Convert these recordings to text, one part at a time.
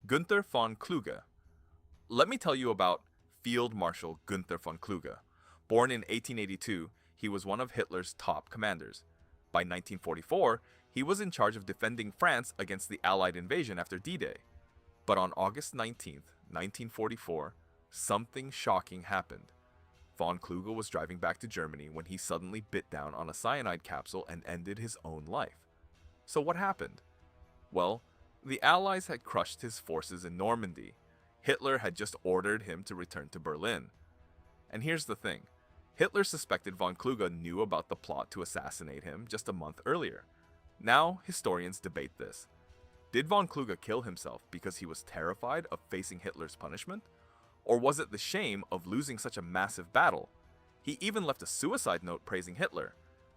Günther von Kluge. Let me tell you about Field Marshal Günther von Kluge. Born in 1882, he was one of Hitler's top commanders. By 1944, he was in charge of defending France against the Allied invasion after D-Day. But on August 19, 1944, something shocking happened. Von Kluge was driving back to Germany when he suddenly bit down on a cyanide capsule and ended his own life. So what happened? Well, the Allies had crushed his forces in Normandy. Hitler had just ordered him to return to Berlin. And here's the thing. Hitler suspected von Kluge knew about the plot to assassinate him just a month earlier. Now, historians debate this. Did von Kluge kill himself because he was terrified of facing Hitler's punishment? Or was it the shame of losing such a massive battle? He even left a suicide note praising Hitler.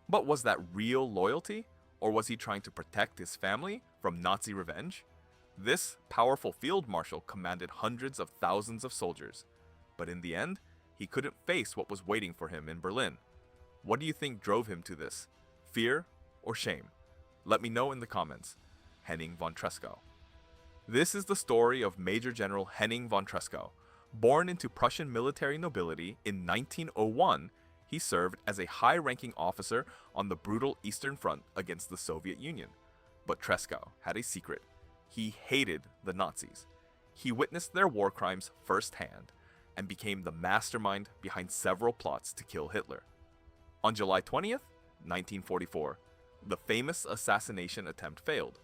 But was that real loyalty? Or was he trying to protect his family from Nazi revenge? This powerful field marshal commanded hundreds of thousands of soldiers. But in the end, he couldn't face what was waiting for him in Berlin. What do you think drove him to this? Fear or shame? Let me know in the comments. Henning von Tresckow. This is the story of Major General Henning von Tresckow. Born into Prussian military nobility in 1901, he served as a high-ranking officer on the brutal Eastern Front against the Soviet Union. But Tresckow had a secret. He hated the Nazis. He witnessed their war crimes firsthand and became the mastermind behind several plots to kill Hitler. On July 20th, 1944, the famous assassination attempt failed.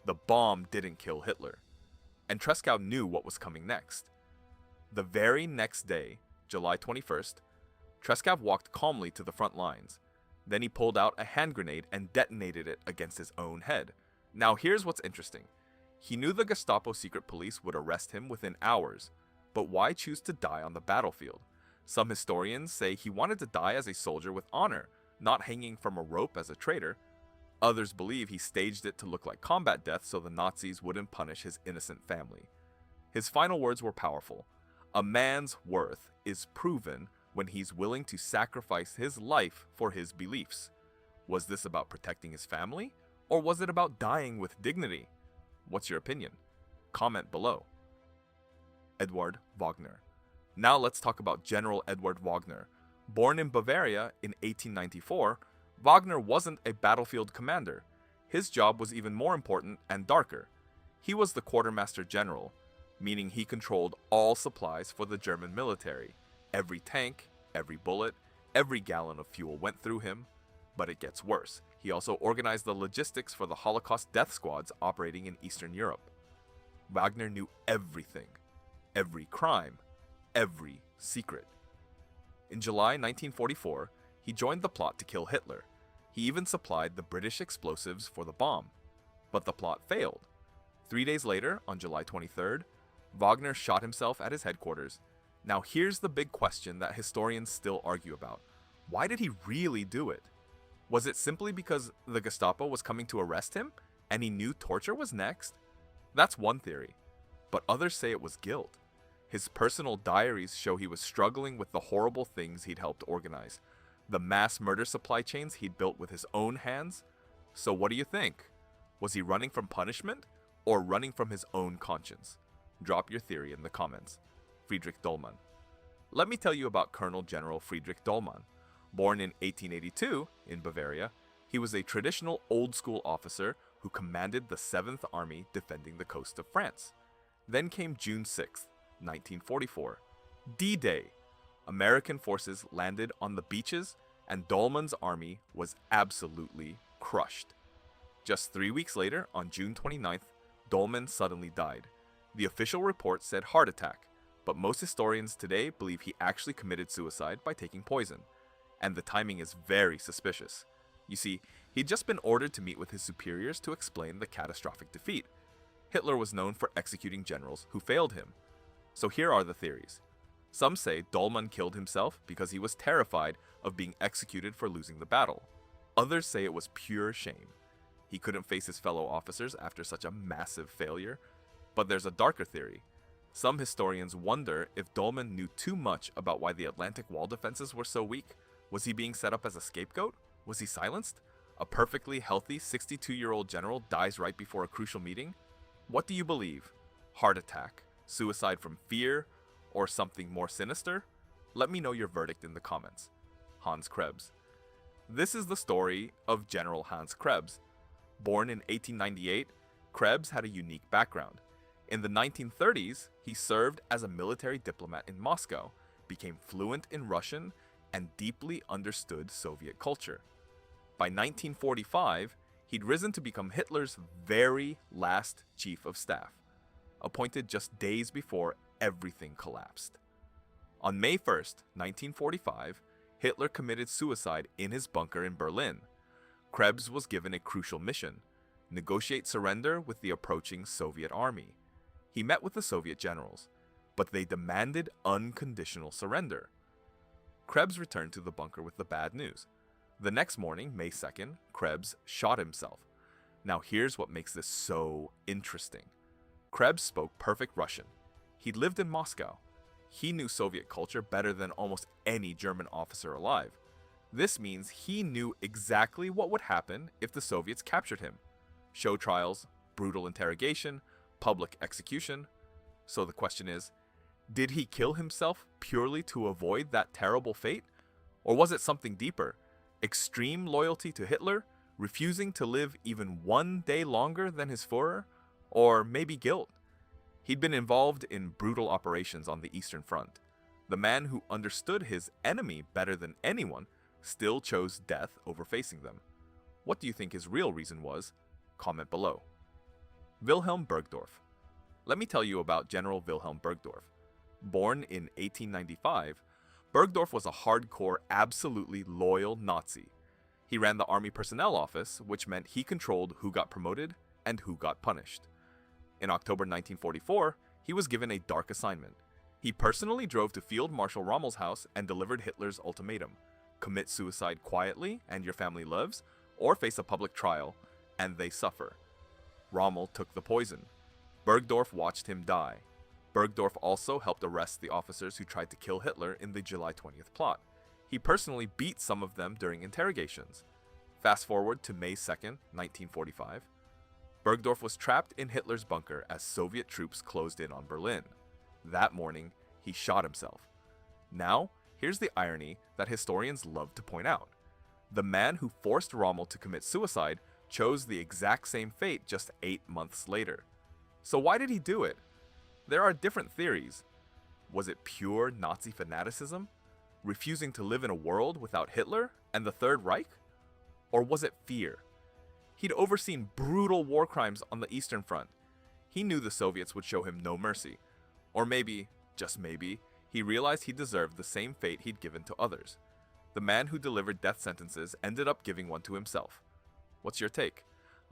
The bomb didn't kill Hitler. And Tresckow knew what was coming next. The very next day, July 21st, Tresckow walked calmly to the front lines. Then he pulled out a hand grenade and detonated it against his own head. Now here's what's interesting. He knew the Gestapo secret police would arrest him within hours, but why choose to die on the battlefield? Some historians say he wanted to die as a soldier with honor, not hanging from a rope as a traitor. Others believe he staged it to look like combat death so the Nazis wouldn't punish his innocent family. His final words were powerful. A man's worth is proven when he's willing to sacrifice his life for his beliefs. Was this about protecting his family, or was it about dying with dignity? What's your opinion? Comment below. Eduard Wagner. Now let's talk about General Eduard Wagner. Born in Bavaria in 1894, Wagner wasn't a battlefield commander. His job was even more important and darker. He was the quartermaster general, meaning he controlled all supplies for the German military. Every tank, every bullet, every gallon of fuel went through him. But it gets worse. He also organized the logistics for the Holocaust death squads operating in Eastern Europe. Wagner knew everything. Every crime. Every secret. In July 1944, he joined the plot to kill Hitler. He even supplied the British explosives for the bomb. But the plot failed. 3 days later, on July 23rd, Wagner shot himself at his headquarters. Now here's the big question that historians still argue about. Why did he really do it? Was it simply because the Gestapo was coming to arrest him and he knew torture was next? That's one theory, but others say it was guilt. His personal diaries show he was struggling with the horrible things he'd helped organize, the mass murder supply chains he'd built with his own hands. So what do you think? Was he running from punishment or running from his own conscience? Drop your theory in the comments. Friedrich Dollmann. Let me tell you about Colonel General Friedrich Dollmann. Born in 1882 in Bavaria, he was a traditional old-school officer who commanded the 7th Army defending the coast of France. Then came June 6, 1944. D-Day. American forces landed on the beaches and Dollmann's army was absolutely crushed. Just 3 weeks later, on June 29th, Dollmann suddenly died. The official report said heart attack, but most historians today believe he actually committed suicide by taking poison. And the timing is very suspicious. You see, he'd just been ordered to meet with his superiors to explain the catastrophic defeat. Hitler was known for executing generals who failed him. So here are the theories. Some say Dollmann killed himself because he was terrified of being executed for losing the battle. Others say it was pure shame. He couldn't face his fellow officers after such a massive failure. But there's a darker theory. Some historians wonder if Dollmann knew too much about why the Atlantic Wall defenses were so weak. Was he being set up as a scapegoat? Was he silenced? A perfectly healthy 62-year-old general dies right before a crucial meeting? What do you believe? heart attack, suicide from fear, or something more sinister? Let me know your verdict in the comments. Hans Krebs. This is the story of General Hans Krebs. Born in 1898, Krebs had a unique background. In the 1930s, he served as a military diplomat in Moscow, became fluent in Russian, and deeply understood Soviet culture. By 1945, he'd risen to become Hitler's very last chief of staff, appointed just days before everything collapsed. On May 1st, 1945, Hitler committed suicide in his bunker in Berlin. Krebs was given a crucial mission: negotiate surrender with the approaching Soviet army. He met with the Soviet generals, but they demanded unconditional surrender. Krebs returned to the bunker with the bad news. The next morning, May 2nd, Krebs shot himself. Now here's what makes this so interesting. Krebs spoke perfect Russian. He'd lived in Moscow. He knew Soviet culture better than almost any German officer alive. This means he knew exactly what would happen if the Soviets captured him. Show trials, brutal interrogation, public execution. So the question is, did he kill himself purely to avoid that terrible fate? Or was it something deeper? Extreme loyalty to Hitler, refusing to live even one day longer than his Führer? Or maybe guilt? He'd been involved in brutal operations on the Eastern Front. The man who understood his enemy better than anyone still chose death over facing them. What do you think his real reason was? Comment below. Wilhelm Burgdorf. Let me tell you about General Wilhelm Burgdorf. Born in 1895, Burgdorf was a hardcore, absolutely loyal Nazi. He ran the Army Personnel Office, which meant he controlled who got promoted and who got punished. In October 1944, he was given a dark assignment. He personally drove to Field Marshal Rommel's house and delivered Hitler's ultimatum: commit suicide quietly and your family lives, or face a public trial and they suffer. Rommel took the poison. Burgdorf watched him die. Burgdorf also helped arrest the officers who tried to kill Hitler in the July 20th plot. He personally beat some of them during interrogations. Fast forward to May 2nd, 1945. Burgdorf was trapped in Hitler's bunker as Soviet troops closed in on Berlin. That morning, he shot himself. Now, here's the irony that historians love to point out. The man who forced Rommel to commit suicide chose the exact same fate just 8 months later. So why did he do it? There are different theories. Was it pure Nazi fanaticism? Refusing to live in a world without Hitler and the Third Reich? Or was it fear? He'd overseen brutal war crimes on the Eastern Front. He knew the Soviets would show him no mercy. Or maybe, just maybe, he realized he deserved the same fate he'd given to others. The man who delivered death sentences ended up giving one to himself. What's your take?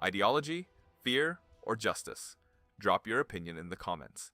Ideology, fear, or justice? Drop your opinion in the comments.